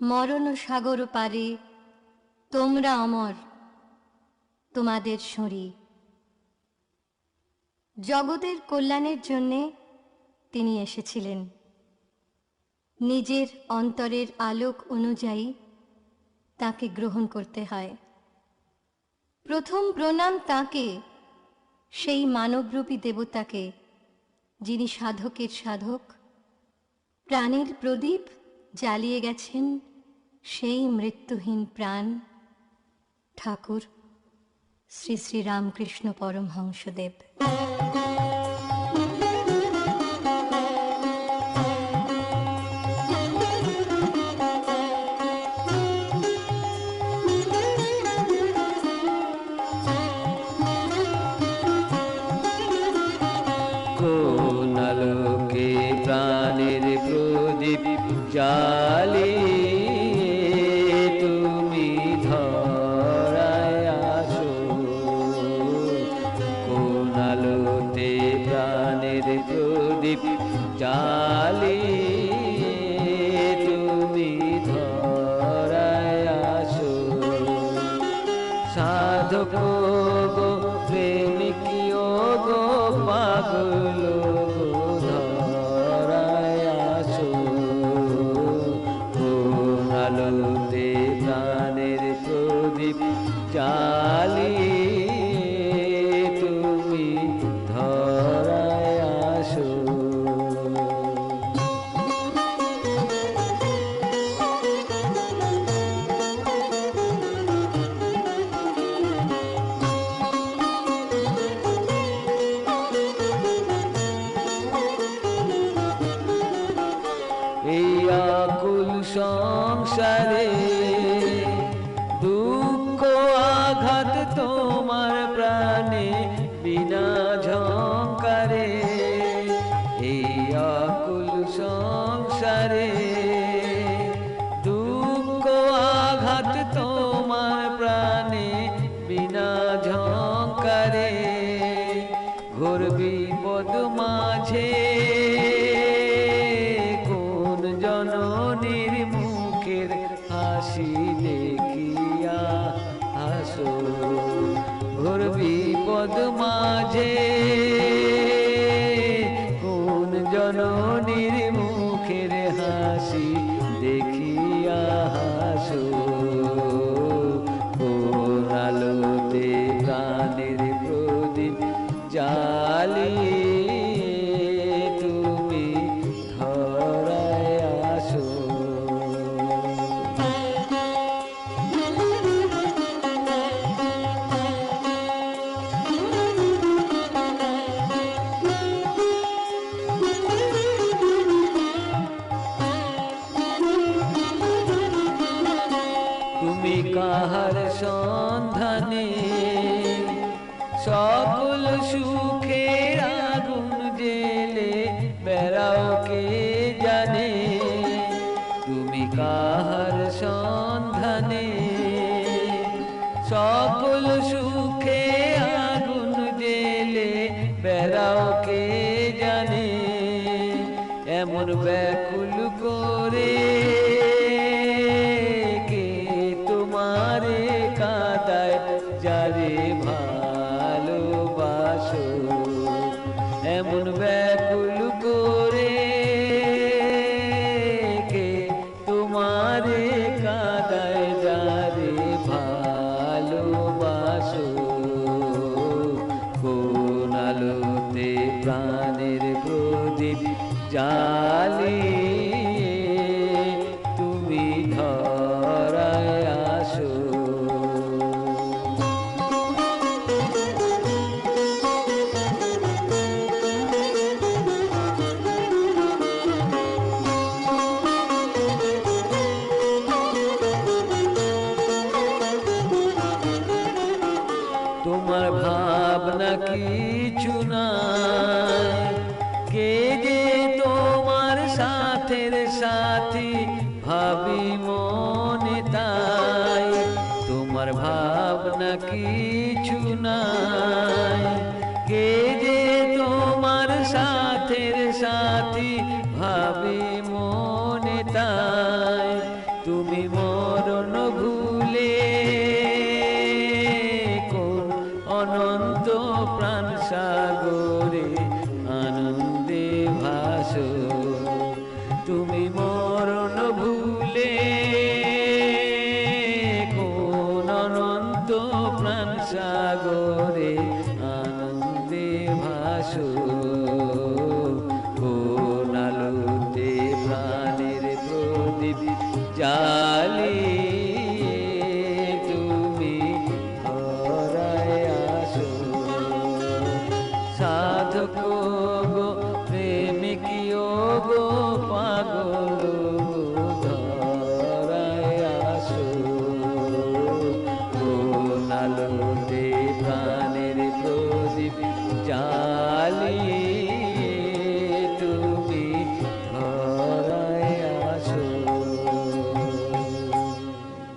মরণ সাগর পারে তোমরা অমর, তোমাদের শরী। জগতের কল্যাণের জন্যে তিনি এসেছিলেন। নিজের অন্তরের আলোক অনুযায়ী তাকে গ্রহণ করতে হয়। প্রথম প্রণাম তাকে, সেই মানবরূপী দেবতাকে, যিনি সাধকের সাধক, প্রাণের প্রদীপ জ্বালিয়ে গেছেন সেই মৃত্যুহীন প্রাণ ঠাকুর শ্রী শ্রী রামকৃষ্ণ পরমহংসদেব। কোন আলোকে প্রাণের প্রদীপ জ্বালিয়ে তুমি ধরায় আসো, কোন আলোতে প্রাণের প্রদীপ জ্বালিয়ে তুমি ধরায় আসো। সাধক গো প্রেমিকিও গো পাগল গো ধরায় আসো, কোন আলোতে প্রাণের প্রদীপ জ্বালিয়ে তুমি ধরায় আসো। এই আকুল সংসারে দুঃখ আঘাত তোমার প্রাণে বিনা ঝংকারে, এই আকুল সংসারে দুঃখ আঘাত তোমার প্রাণে বিনা ঝংকারে। ঘোর বিপদ মাঝে জননীর মুখের হাসি দেখিয়া হাসো, ঘোর বিপদ মাঝে কোন জননীর মুখের হাসি দেখিয়া হাসো, কোন আলোতে প্রাণের প্রদীপ জ্বালিয়ে তুমি ধরায় আসো। তুমি কাহার সন্ধানে সকল সুখের আগুন জেলে বেড়াও কে জানে, তুমি কাহার সন্ধানে সকল সুখে আগুন জেলে বেড়াও কে জানে। এমন ব্যাকুল করে কে তোমারে কাঁদায় যারে ভালোবাসো, এমন ব্যাকুল করে কে তোমারে কাঁদায় যারে ভালোবাসো, কোন আলোতে প্রাণের প্রদীপ জ্বালিয়ে তুমি ধরায় আসো। তোমার ভাবনা কিছু নাই, কে যে তোমার সাথের সাথী ভাবি মনে তাই। তোমার ভাবনা কিছু নাই, কে যে তোমার সাথের সাথী ভাবি মনে তাই। তুমি আছো